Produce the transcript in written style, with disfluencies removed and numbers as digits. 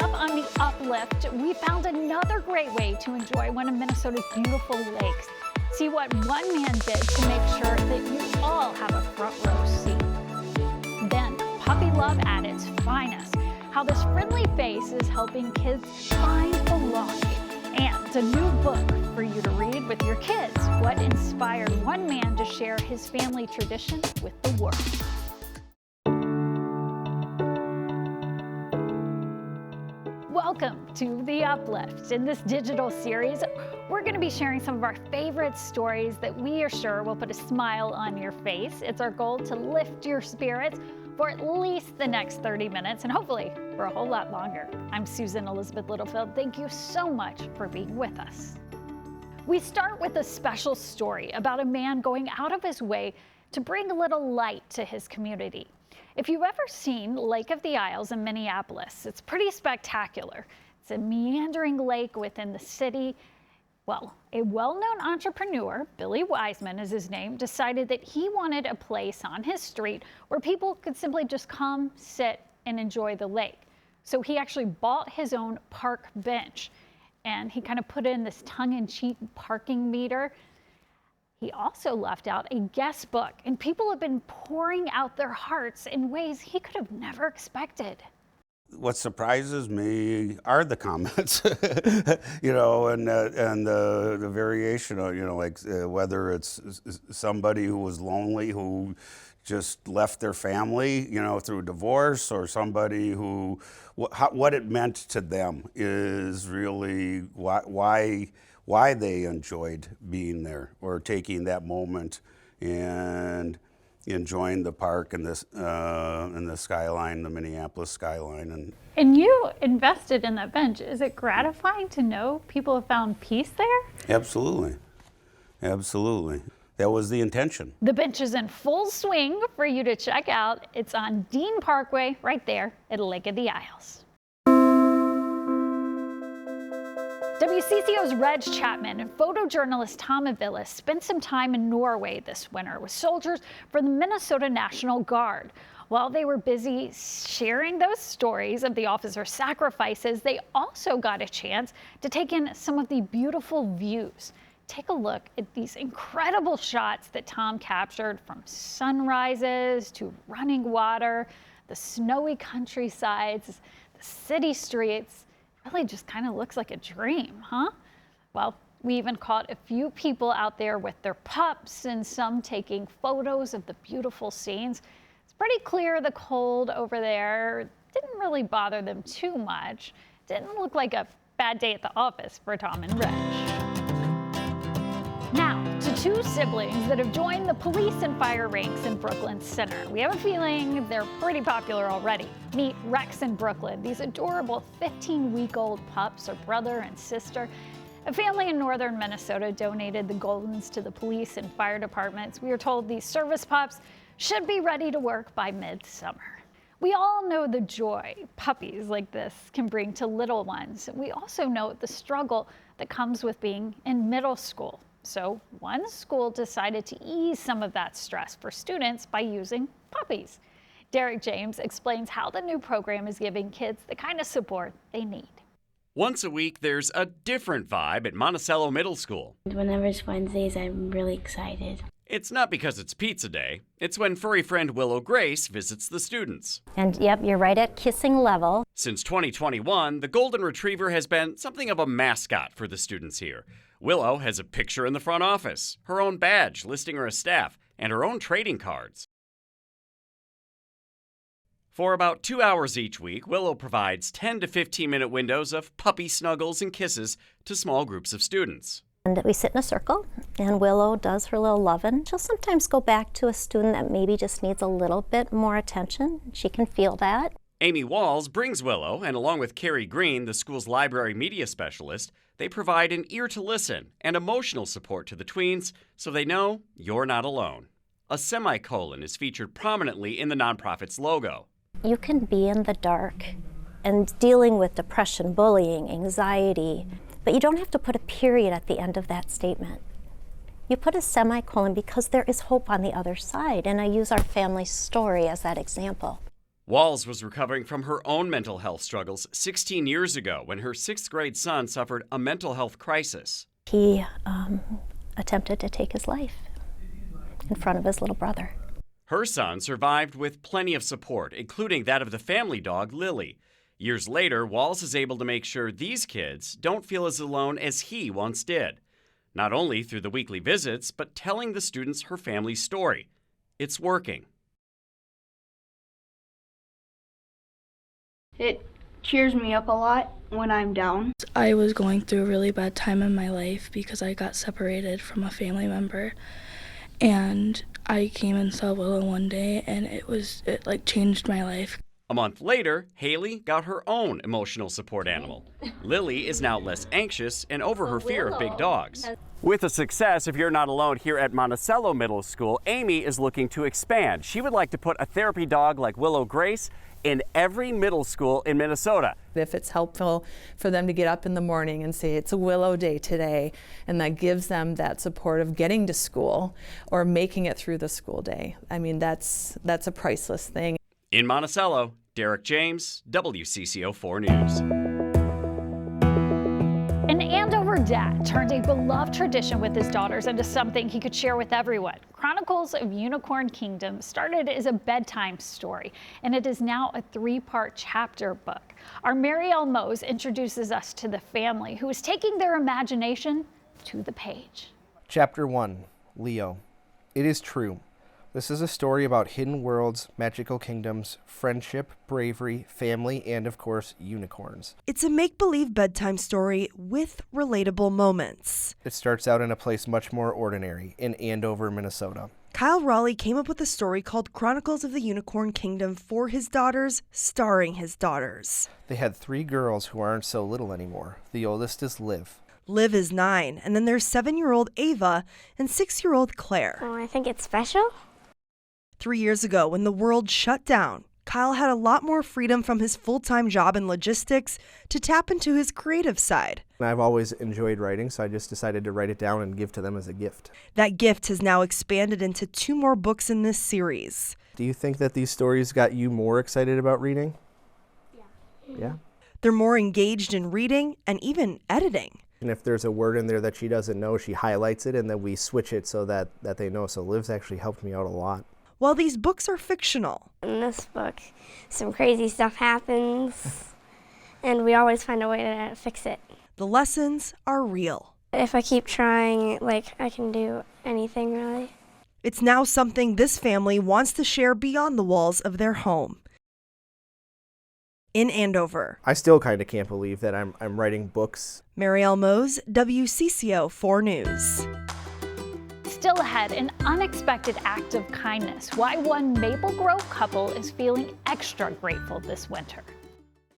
up on the Uplift, we found another great way to enjoy one of Minnesota's beautiful lakes. See what one man did to make sure that you all have a front row seat. Then, puppy love at its finest. How this friendly face is helping kids find belonging. And a new book for you to read with your kids. What inspired one man to share his family tradition with the world. Welcome to The Uplift. In this digital series, we're going to be sharing some of our favorite stories that we are sure will put a smile on your face. It's our goal to lift your spirits for at least the next 30 minutes and hopefully for a whole lot longer. I'm Susan Elizabeth Littlefield. Thank you so much for being with us. We start with a special story about a man going out of his way to bring a little light to his community. If you've ever seen Lake of the Isles in Minneapolis, it's pretty spectacular. It's a meandering lake within the city. Well, a well-known entrepreneur, Billy Wiseman is his name, decided that he wanted a place on his street where people could simply just come, sit, and enjoy the lake. So he actually bought his own park bench, and he kind of put in this tongue-in-cheek parking meter. He also left out a guest book, and people have been pouring out their hearts in ways he could have never expected. What surprises me are the comments, and the variation of, whether it's somebody who was lonely, who just left their family, through divorce, or somebody who, what it meant to them is really why they enjoyed being there or taking that moment and enjoying the park and this and the skyline, the Minneapolis skyline. And you invested in that bench. Is it gratifying to know people have found peace there? Absolutely. Absolutely. That was the intention. The bench is in full swing for you to check out. It's on Dean Parkway right there at Lake of the Isles. WCCO's Reg Chapman and photojournalist Tom Aviles spent some time in Norway this winter with soldiers for the Minnesota National Guard. While they were busy sharing those stories of the officers' sacrifices, they also got a chance to take in some of the beautiful views. Take a look at these incredible shots that Tom captured, from sunrises to running water, the snowy countrysides, the city streets. Really just kind of looks like a dream, huh? Well, we even caught a few people out there with their pups and some taking photos of the beautiful scenes. It's pretty clear the cold over there didn't really bother them too much. Didn't look like a bad day at the office for Tom and Reg. Now, to two siblings that have joined the police and fire ranks in Brooklyn Center. We have a feeling they're pretty popular already. Meet Rex and Brooklyn. These adorable 15-week-old pups are brother and sister. A family in northern Minnesota donated the Goldens to the police and fire departments. We are told these service pups should be ready to work by midsummer. We all know the joy puppies like this can bring to little ones. We also know the struggle that comes with being in middle school. So one school decided to ease some of that stress for students by using puppies. Derek James explains how the new program is giving kids the kind of support they need. Once a week, there's a different vibe at Monticello Middle School. Whenever it's Wednesdays, I'm really excited. It's not because it's pizza day. It's when furry friend Willow Grace visits the students. And yep, you're right at kissing level. Since 2021, the Golden Retriever has been something of a mascot for the students here. Willow has a picture in the front office, her own badge listing her as staff, and her own trading cards. For about 2 hours each week, Willow provides 10 to 15-minute windows of puppy snuggles and kisses to small groups of students. And we sit in a circle, and Willow does her little lovin'. She'll sometimes go back to a student that maybe just needs a little bit more attention. She can feel that. Amy Walls brings Willow, and along with Carrie Green, the school's library media specialist, they provide an ear to listen and emotional support to the tweens so they know you're not alone. A semicolon is featured prominently in the nonprofit's logo. You can be in the dark and dealing with depression, bullying, anxiety, but you don't have to put a period at the end of that statement. You put a semicolon because there is hope on the other side, and I use our family story as that example. Walls was recovering from her own mental health struggles 16 years ago when her 6th grade son suffered a mental health crisis. He attempted to take his life in front of his little brother. Her son survived with plenty of support, including that of the family dog, Lily. Years later, Walls is able to make sure these kids don't feel as alone as he once did. Not only through the weekly visits, but telling the students her family's story. It's working. It cheers me up a lot when I'm down. I was going through a really bad time in my life because I got separated from a family member, and I came and saw Willow one day, and it changed my life. A month later, Haley got her own emotional support animal. Lily is now less anxious and over her fear of big dogs. With the success of You're Not Alone here at Monticello Middle School, Amy is looking to expand. She would like to put a therapy dog like Willow Grace in every middle school in Minnesota. If it's helpful for them to get up in the morning and say it's a Willow day today, and that gives them that support of getting to school or making it through the school day, I mean, that's a priceless thing. In Monticello, Derek James, WCCO 4 News. An Andover dad turned a beloved tradition with his daughters into something he could share with everyone. Chronicles of Unicorn Kingdom started as a bedtime story, and it is now a 3-part chapter book. Our Marielle Mose introduces us to the family who is taking their imagination to the page. Chapter 1, Leo. It is true. This is a story about hidden worlds, magical kingdoms, friendship, bravery, family, and of course, unicorns. It's a make-believe bedtime story with relatable moments. It starts out in a place much more ordinary, in Andover, Minnesota. Kyle Raleigh came up with a story called Chronicles of the Unicorn Kingdom for his daughters, starring his daughters. They had 3 girls who aren't so little anymore. The oldest is Liv. Liv is 9, and then there's 7-year-old Ava and 6-year-old Claire. Oh, I think it's special. 3 years ago, when the world shut down, Kyle had a lot more freedom from his full-time job in logistics to tap into his creative side. I've always enjoyed writing, so I just decided to write it down and give to them as a gift. That gift has now expanded into 2 more books in this series. Do you think that these stories got you more excited about reading? Yeah. They're more engaged in reading and even editing. And if there's a word in there that she doesn't know, she highlights it, and then we switch it so that they know. So Liv's actually helped me out a lot. While these books are fictional, In this book, some crazy stuff happens, and we always find a way to fix it. the lessons are real. If I keep trying, I can do anything, really. It's now something this family wants to share beyond the walls of their home. In Andover, I still kind of can't believe that I'm writing books. Marielle Mose, WCCO 4 News. Still ahead, an unexpected act of kindness. Why one Maple Grove couple is feeling extra grateful this winter.